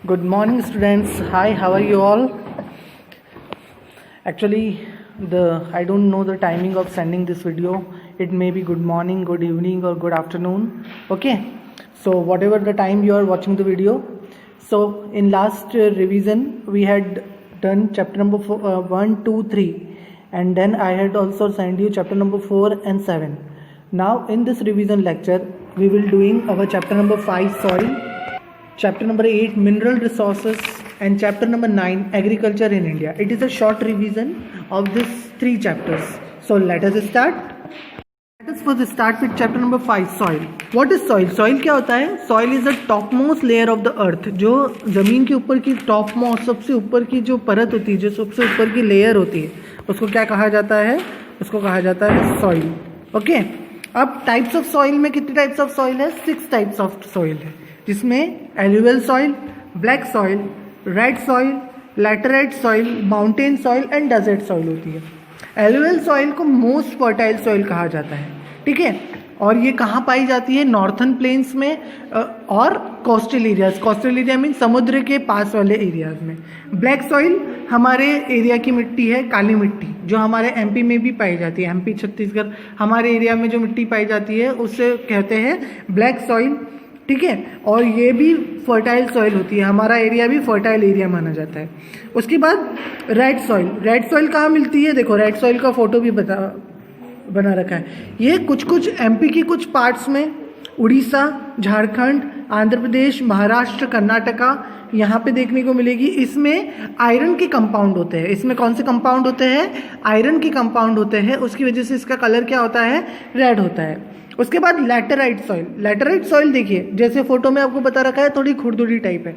Good morning, students. Hi, how are you all? Actually, I don't know the timing of sending this video. It may be good morning, good evening, or good afternoon. Okay. So whatever the time you are watching the video. So in last revision, we had done chapter number 1, 2, 3, and then I had also sent you chapter number 4 and 7. Now in this revision lecture, we will doing our chapter number 5 soil, chapter number 8 mineral resources, and chapter number 9 agriculture in India. It is a short revision of these 3 chapters. So let us start. Let us first start with chapter number 5 soil. What is soil? Soil क्या होता है? Soil is the topmost layer of the earth. जो जमीन के ऊपर की topmost सबसे ऊपर की जो परत होती है, जो सबसे ऊपर की लेयर होती है, उसको क्या कहा जाता है? उसको कहा जाता है soil. ओके. अब टाइप्स ऑफ सॉइल में कितने टाइप्स ऑफ सॉइल है? 6 टाइप्स ऑफ सॉइल है, जिसमें alluvial soil, black soil, red soil, laterite soil, mountain soil and desert soil होती है. एल्यूवियल सॉइल को मोस्ट फर्टाइल सॉइल कहा जाता है. ठीक है. और ये कहाँ पाई जाती है? नॉर्थन प्लेन्स में और coastal areas. Coastal area mean समुद्र के पास वाले एरियाज में. ब्लैक सॉइल हमारे एरिया की मिट्टी है, काली मिट्टी, जो हमारे एमपी में भी पाई जाती है. एमपी छत्तीसगढ़ हमारे एरिया में जो मिट्टी पाई जाती है उसे कहते हैं ब्लैक सॉइल. ठीक है. और ये भी फर्टाइल सॉइल होती है. हमारा एरिया भी फर्टाइल एरिया माना जाता है. उसके बाद रेड सॉइल. रेड सॉइल कहाँ मिलती है? देखो, रेड सॉइल का फोटो भी बना रखा है. ये कुछ एमपी की कुछ पार्ट्स में, उड़ीसा, झारखंड, आंध्र प्रदेश, महाराष्ट्र, कर्नाटका, यहाँ पे देखने को मिलेगी. इसमें आयरन के कंपाउंड होते हैं. इसमें कौन से कंपाउंड होते हैं? आयरन के कंपाउंड होते हैं. उसकी वजह से इसका कलर क्या होता है? रेड होता है. उसके बाद लैटेराइट सॉइल. लैटेराइट सॉइल देखिए, जैसे फोटो में आपको बता रखा है, थोड़ी खुरदुरी टाइप है.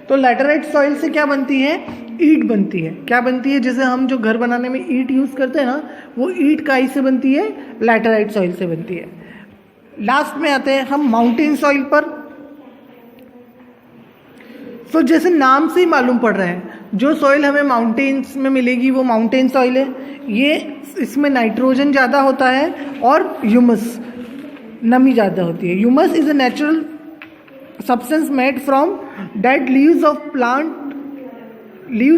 तो लैटेराइट सॉइल से क्या बनती है? ईंट बनती है. क्या बनती है? जैसे हम जो घर बनाने में ईंट यूज़ करते हैं ना, वो ईंट काई से बनती है? लैटेराइट सॉइल से बनती है. लास्ट में आते हैं हम माउंटेन सॉइल पर. तो जैसे नाम से ही मालूम पड़ रहा है, जो सॉइल हमें माउंटेन्स में मिलेगी वो माउंटेन सॉइल है. ये इसमें नाइट्रोजन ज़्यादा होता है और ह्यूमस, नमी ज़्यादा होती है. Humus is a natural substance made from dead leaves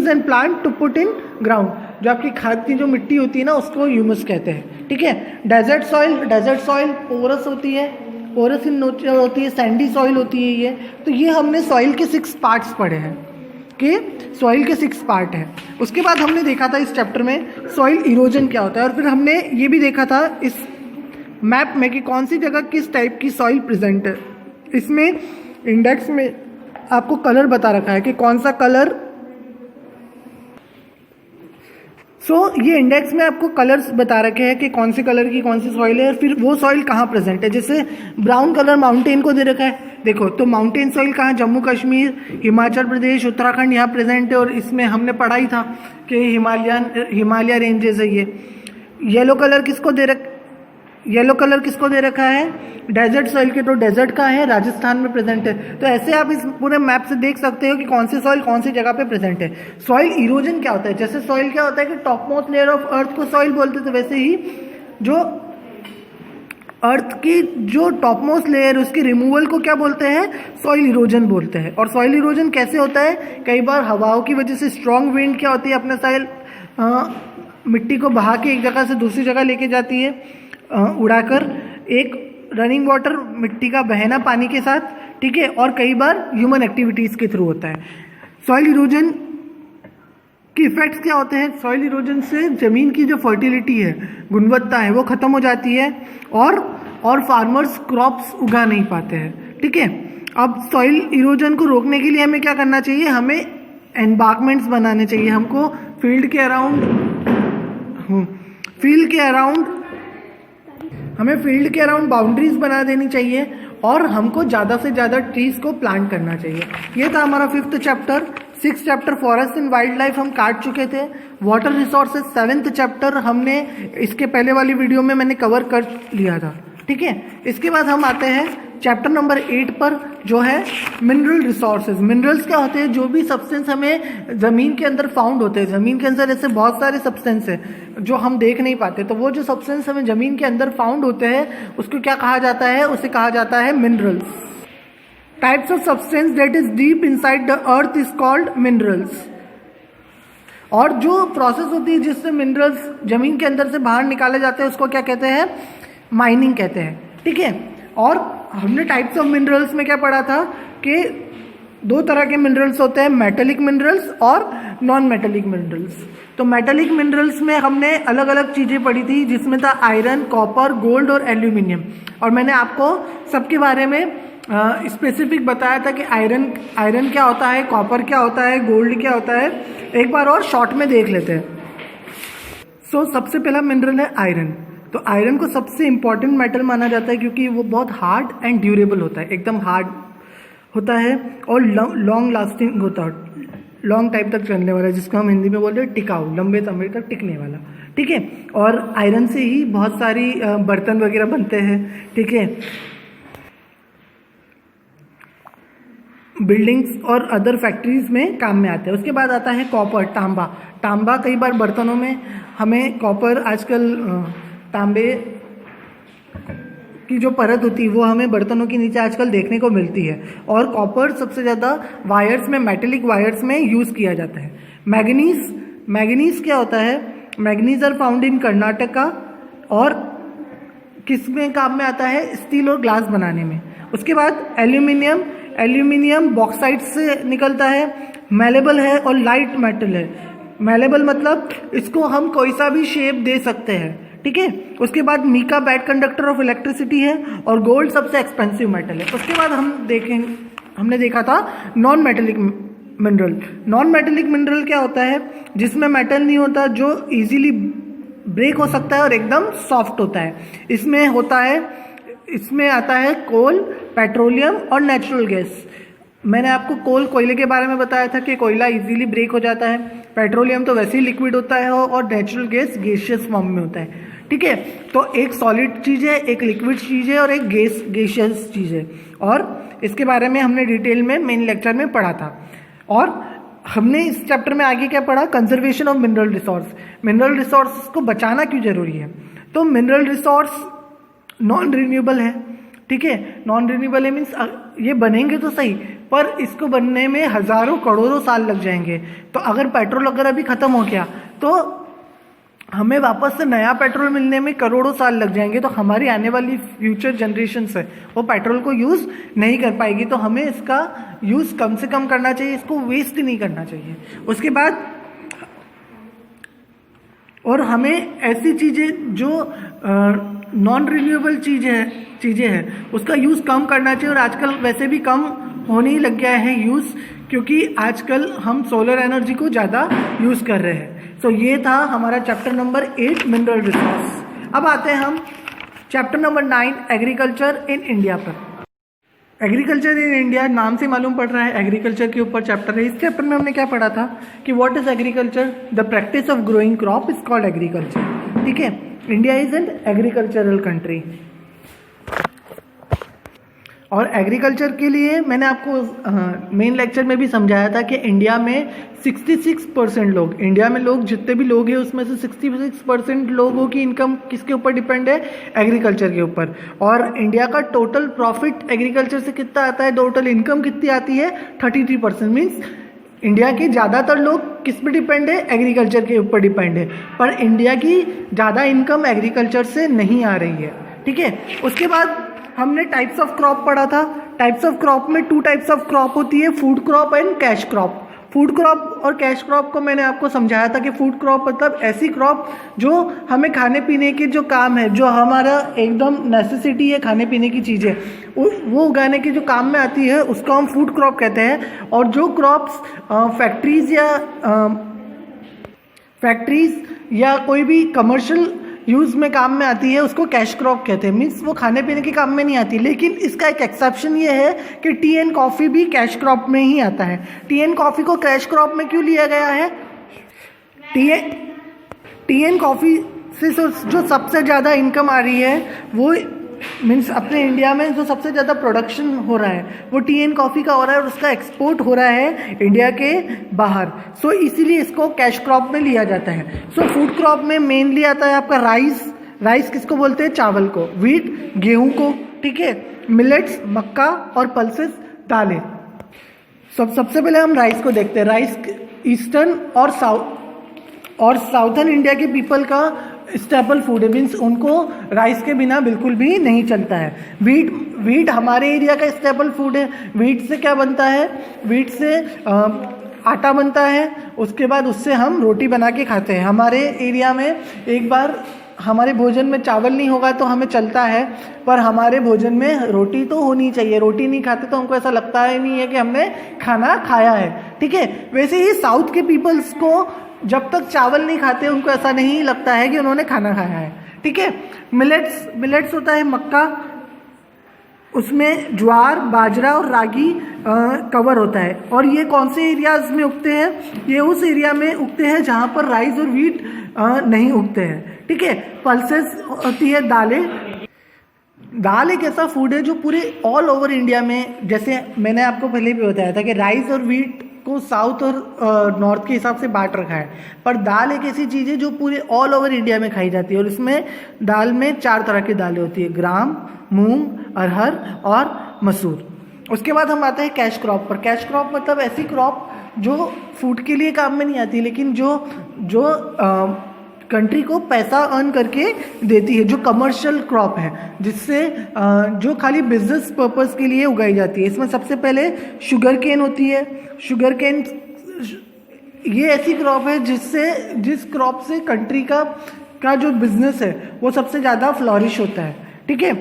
and plant to put in ground. जो आपकी खाद की जो मिट्टी होती है ना, उसको ह्यूमस कहते हैं. ठीक है. डेजर्ट सॉइल पोरस होती है, पोरस इन नेचर होती है, सैंडी सॉइल होती है ये. तो ये हमने सॉइल के 6 पार्ट्स पढ़े हैं कि सॉइल के 6 पार्ट हैं. उसके बाद हमने देखा था इस चैप्टर में सॉइल इरोजन क्या होता है, और फिर हमने ये भी देखा था इस मैप में कि कौन सी जगह किस टाइप की सॉइल प्रेजेंट है. इसमें इंडेक्स में आपको कलर बता रखा है कि कौन सा कलर. ये इंडेक्स में आपको कलर्स बता रखे हैं कि कौन से कलर की कौन सी सॉइल है, और फिर वो सॉइल कहाँ प्रेजेंट है. जैसे ब्राउन कलर माउंटेन को दे रखा है. देखो, तो माउंटेन सॉइल कहाँ? जम्मू कश्मीर, हिमाचल प्रदेश, उत्तराखंड यहाँ प्रेजेंट है. और इसमें हमने पढ़ा ही था कि हिमालय रेंजेस है ये. येलो कलर किसको दे रखा है? डेजर्ट सॉइल के. तो डेजर्ट का है, राजस्थान में प्रेजेंट है. तो ऐसे आप इस पूरे मैप से देख सकते हो कि कौन सी सॉइल कौन सी जगह पे प्रेजेंट है. सॉइल इरोजन क्या होता है? जैसे सॉइल क्या होता है कि top most layer of earth को सॉइल बोलते थे, वैसे ही जो अर्थ की जो टॉप मोस्ट लेयर, उसकी रिमूवल को क्या बोलते हैं? सॉइल इरोजन बोलते हैं. और सॉइल इरोजन कैसे होता है? कई बार हवाओं की वजह से स्ट्रॉन्ग विंड क्या होती है, अपने सॉइल मिट्टी को बहा के एक जगह से दूसरी जगह लेके जाती है, उड़ाकर. एक रनिंग वाटर, मिट्टी का बहना पानी के साथ. ठीक है. और कई बार ह्यूमन एक्टिविटीज़ के थ्रू होता है. सॉइल इरोजन के इफेक्ट्स क्या होते हैं? सॉइल इरोजन से ज़मीन की जो फर्टिलिटी है, गुणवत्ता है, वो ख़त्म हो जाती है और फार्मर्स क्रॉप्स उगा नहीं पाते हैं. ठीक है. अब सॉइल इरोजन को रोकने के लिए हमें क्या करना चाहिए? हमें एम्बार्कमेंट्स बनाने चाहिए. हमको फील्ड के अराउंड बाउंड्रीज बना देनी चाहिए, और हमको ज़्यादा से ज़्यादा ट्रीज को प्लांट करना चाहिए. ये था हमारा 5th chapter. 6th chapter forest and wild life हम काट चुके थे. वाटर रिसोर्सेज 7th चैप्टर हमने इसके पहले वाली वीडियो में मैंने कवर कर लिया था. ठीक है. इसके बाद हम आते हैं चैप्टर नंबर 8 पर, जो है मिनरल रिसोर्सेज. मिनरल्स क्या होते हैं? जो भी सब्सटेंस हमें ज़मीन के अंदर फाउंड होते हैं. ज़मीन के अंदर ऐसे बहुत सारे सब्सटेंस है जो हम देख नहीं पाते. तो वो जो सब्सटेंस हमें ज़मीन के अंदर फाउंड होते हैं, उसको क्या कहा जाता है? उसे कहा जाता है minerals. Types of substance that is deep inside the earth is called minerals. और जो प्रोसेस होती है जिससे मिनरल्स जमीन के अंदर से बाहर निकाले जाते हैं उसको क्या कहते हैं? माइनिंग कहते हैं। ठीक है। और हमने टाइप्स ऑफ मिनरल्स में क्या पढ़ा था कि दो तरह के मिनरल्स होते हैं, मेटेलिक मिनरल्स और नॉन मेटेलिक मिनरल्स। तो मेटेलिक मिनरल्स में हमने अलग अलग चीज़ें पढ़ी थी जिसमें था आयरन, कॉपर, गोल्ड और एल्यूमिनियम। और मैंने आपको सबके बारे में स्पेसिफिक बताया था कि आयरन क्या होता है, कॉपर क्या होता है, गोल्ड क्या होता है। एक बार और शॉर्ट में देख लेते हैं। सो सबसे पहला मिनरल है आयरन। तो आयरन को सबसे इंपॉर्टेंट मेटल माना जाता है क्योंकि वो बहुत हार्ड एंड ड्यूरेबल होता है, एकदम हार्ड होता है और लॉन्ग लास्टिंग होता है, लॉन्ग टाइम तक चलने वाला, जिसको हम हिंदी में बोलते हैं टिकाऊ, लंबे समय तक टिकने वाला। ठीक है। और आयरन से ही बहुत सारी बर्तन वगैरह बनते हैं। ठीक है। बिल्डिंग्स और अदर फैक्ट्रीज में काम में आता है। उसके बाद आता है कॉपर, तांबा। तांबा कई बार बर्तनों में हमें कॉपर, आजकल तांबे की जो परत होती है वो हमें बर्तनों के नीचे आजकल देखने को मिलती है। और कॉपर सबसे ज़्यादा वायर्स में, मेटेलिक वायर्स में यूज़ किया जाता है। मैग्नीज क्या होता है? Manganese are found in Karnataka और किस में काम में आता है? स्टील और ग्लास बनाने में। उसके बाद एल्यूमिनियम बॉक्साइट से निकलता है, मेलेबल है और लाइट मेटल है। मेलेबल मतलब इसको हम कोई सा भी शेप दे सकते हैं। ठीक है। उसके बाद mica bad conductor of electricity है और गोल्ड सबसे एक्सपेंसिव मेटल है। उसके बाद हमने देखा था non metallic mineral. Non metallic mineral क्या होता है? जिसमें मेटल नहीं होता, जो इजीली ब्रेक हो सकता है और एकदम सॉफ्ट होता है। इसमें आता है कोल, पेट्रोलियम और नेचुरल गैस। मैंने आपको कोयले के बारे में बताया था कि कोयला इजीली ब्रेक हो जाता है, पेट्रोलियम तो वैसे ही लिक्विड होता है और नेचुरल गैस गैसियस फॉर्म में होता है। ठीक है। तो एक सॉलिड चीज़ है, एक लिक्विड चीज़ है और एक गैसियस चीज़ है। और इसके बारे में हमने डिटेल में मेन लेक्चर में पढ़ा था। और हमने इस चैप्टर में आगे क्या पढ़ा? Conservation of mineral resource. Mineral resource को बचाना क्यों जरूरी है? तो मिनरल रिसोर्स नॉन रिन्यूएबल है। ठीक है। नॉन रिन्यूएबल है मीन्स ये बनेंगे तो सही, पर इसको बनने में हजारों करोड़ों साल लग जाएंगे। तो अगर पेट्रोल वगैरह भी खत्म हो गया तो हमें वापस से नया पेट्रोल मिलने में करोड़ों साल लग जाएंगे। तो हमारी आने वाली फ्यूचर जनरेशन्स है वो पेट्रोल को यूज़ नहीं कर पाएगी। तो हमें इसका यूज़ कम से कम करना चाहिए, इसको वेस्ट नहीं करना चाहिए। उसके बाद और हमें ऐसी चीज़ें जो नॉन रिन्यूएबल चीज़ें हैं उसका यूज़ कम करना चाहिए। और आजकल वैसे भी कम होने ही लग गया है यूज़, क्योंकि आजकल हम सोलर एनर्जी को ज़्यादा यूज़ कर रहे हैं। सो ये था हमारा चैप्टर नंबर 8 मिनरल रिसोर्स। अब आते हैं हम chapter number 9 agriculture in India पर। एग्रीकल्चर इन इंडिया नाम से मालूम पड़ रहा है एग्रीकल्चर के ऊपर चैप्टर है। इस चैप्टर में हमने क्या पढ़ा था कि what is agriculture? The practice of growing crop is called agriculture. ठीक है। India is an agricultural country. और एग्रीकल्चर के लिए मैंने आपको मेन लेक्चर में भी समझाया था कि इंडिया में 66% लोग, इंडिया में लोग जितने भी लोग हैं उसमें से 66% लोगों की इनकम किसके ऊपर डिपेंड है? एग्रीकल्चर के ऊपर। और इंडिया का टोटल प्रॉफिट एग्रीकल्चर से कितना आता है? टोटल इनकम कितनी आती है? 33%। मीन्स इंडिया के ज़्यादातर लोग किस पे डिपेंड है? एग्रीकल्चर के ऊपर डिपेंड है। पर इंडिया की ज़्यादा इनकम एग्रीकल्चर से नहीं आ रही है। ठीक है। उसके बाद हमने टाइप्स ऑफ क्रॉप पढ़ा था। टाइप्स ऑफ क्रॉप में 2 टाइप्स ऑफ क्रॉप होती है, food crop and cash crop. Food crop और कैश क्रॉप को मैंने आपको समझाया था कि फूड क्रॉप मतलब ऐसी क्रॉप जो हमें खाने पीने के जो काम है, जो हमारा एकदम नेसेसिटी है खाने पीने की चीज़ें, वो उगाने के जो काम में आती है उसको हम फूड क्रॉप कहते हैं। और जो क्रॉप्स फैक्ट्रीज या कोई भी कमर्शियल यूज़ में काम में आती है उसको कैश क्रॉप कहते हैं। मीन्स वो खाने पीने के काम में नहीं आती। लेकिन इसका एक एक्सेप्शन ये है कि टी एंड कॉफ़ी भी कैश क्रॉप में ही आता है। टी एंड कॉफ़ी को कैश क्रॉप में क्यों लिया गया है? टी एंड कॉफ़ी से जो सबसे ज़्यादा इनकम आ रही है वो मीन्स अपने इंडिया में जो सबसे ज़्यादा प्रोडक्शन हो रहा है वो टी एंड कॉफ़ी का हो रहा है और उसका एक्सपोर्ट हो रहा है इंडिया के बाहर। सो इसीलिए इसको कैश क्रॉप में लिया जाता है। सो फूड क्रॉप में मेनली आता है आपका राइस किसको बोलते हैं? चावल को। व्हीट गेहूं को। ठीक है। मिलेट्स मक्का और पल्सेस दालें। सबसे पहले हम राइस को देखते हैं। राइस ईस्टर्न और साउथर्न इंडिया के पीपल का स्टेपल फूड है, मीन्स उनको राइस के बिना बिल्कुल भी नहीं चलता है। वीट हमारे एरिया का स्टेपल फूड है। वीट से क्या बनता है? वीट से आटा बनता है, उसके बाद उससे हम रोटी बना के खाते हैं। हमारे एरिया में एक बार हमारे भोजन में चावल नहीं होगा तो हमें चलता है, पर हमारे भोजन में रोटी तो होनी चाहिए। रोटी नहीं खाते तो हमको ऐसा लगता है नहीं है कि हमने खाना खाया है, ठीक है। वैसे ही साउथ के पीपल्स को जब तक चावल नहीं खाते उनको ऐसा नहीं लगता है कि उन्होंने खाना खाया है, ठीक है। मिलेट्स होता है मक्का, उसमें ज्वार, बाजरा और रागी कवर होता है। और ये कौन से एरियाज में उगते हैं? ये उस एरिया में उगते हैं जहाँ पर राइस और व्हीट नहीं उगते हैं, ठीक है। पल्सेस होती है दालें। दाल एक ऐसा फूड है जो पूरे ऑल ओवर इंडिया में, जैसे मैंने आपको पहले भी बताया था कि राइस और व्हीट को साउथ और नॉर्थ के हिसाब से बांट रखा है, पर दाल एक ऐसी चीज़ है जो पूरे ऑल ओवर इंडिया में खाई जाती है। और इसमें दाल में 4 तरह की दालें होती है, ग्राम, मूंग, अरहर और मसूर। उसके बाद हम आते हैं कैश क्रॉप पर। कैश क्रॉप मतलब ऐसी क्रॉप जो फूड के लिए काम में नहीं आती, लेकिन जो कंट्री को पैसा अर्न करके देती है, जो कमर्शियल क्रॉप है, जिससे जो खाली बिजनेस पर्पस के लिए उगाई जाती है। इसमें सबसे पहले शुगर केन होती है। शुगर केन ये ऐसी क्रॉप है जिस क्रॉप से कंट्री का जो बिजनेस है वो सबसे ज़्यादा फ्लॉरिश होता है, ठीक है।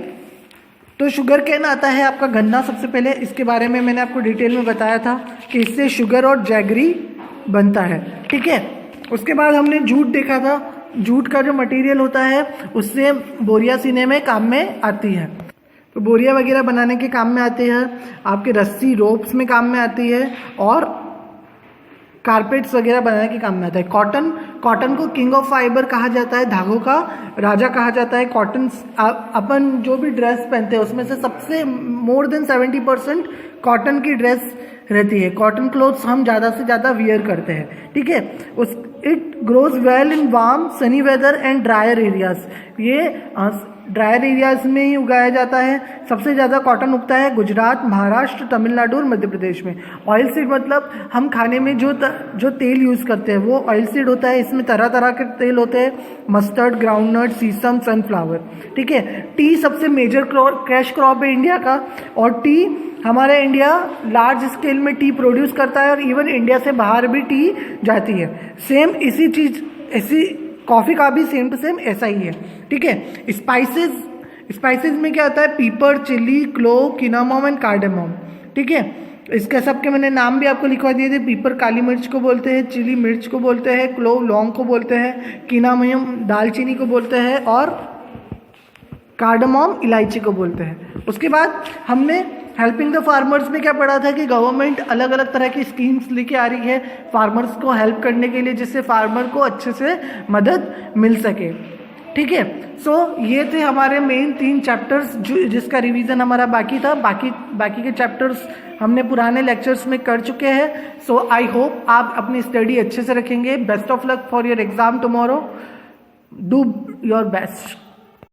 तो शुगर केन आता है आपका गन्ना सबसे पहले। इसके बारे में मैंने आपको डिटेल में बताया था कि इससे शुगर और जैगरी बनता है, ठीक है। उसके बाद हमने जूट देखा था। जूट का जो मटेरियल होता है उससे बोरिया सीने में काम में आती है, तो बोरिया वगैरह बनाने के काम में आती है। आपके रस्सी, रोप्स में काम में आती है और कारपेट्स वगैरह बनाने के काम में आता है। कॉटन को किंग ऑफ फाइबर कहा जाता है, धागों का राजा कहा जाता है। कॉटन अपन जो भी ड्रेस पहनते हैं उसमें से सबसे मोर देन 70% कॉटन की ड्रेस रहती है। कॉटन क्लोथ्स हम ज़्यादा से ज़्यादा वियर करते हैं, ठीक है। It grows well in warm sunny weather and drier areas. ये ड्रायर एरियाज में ही उगाया जाता है। सबसे ज़्यादा कॉटन उगता है गुजरात, महाराष्ट्र, तमिलनाडु और मध्य प्रदेश में। ऑयल सीड मतलब हम खाने में जो तेल यूज़ करते हैं वो ऑयल सीड होता है। इसमें तरह तरह के तेल होते हैं, मस्टर्ड, ग्राउंडनट, सीसम, सनफ्लावर, ठीक है। टी सबसे मेजर कैश क्रॉप है इंडिया का, और टी हमारा इंडिया लार्ज स्केल में टी प्रोड्यूस करता है और इवन इंडिया से बाहर भी टी जाती है। सेम ऐसी कॉफ़ी का भी सेम टू सेम ऐसा ही है, ठीक है। स्पाइसेस में क्या होता है? पीपर, चिली, क्लोव, किनामोम एंड कार्डेमोम, ठीक है। इसके सबके मैंने नाम भी आपको लिखवा दिए थे। पीपर काली मिर्च को बोलते हैं, चिली मिर्च को बोलते हैं, क्लोव लौंग को बोलते हैं, किनामोम दालचीनी को बोलते हैं और कार्डेमोम इलायची को बोलते हैं। उसके बाद हमने हेल्पिंग द फार्मर्स में क्या पढ़ा था कि गवर्नमेंट अलग अलग तरह की स्कीम्स लेके आ रही है फार्मर्स को हेल्प करने के लिए, जिससे फार्मर को अच्छे से मदद मिल सके, ठीक है। सो ये थे हमारे मेन 3 चैप्टर्स जिसका रिवीजन हमारा बाकी था। बाकी के चैप्टर्स हमने पुराने लेक्चर्स में कर चुके हैं। सो आई होप आप अपनी स्टडी अच्छे से रखेंगे। Best of luck for your exam tomorrow. Do your best.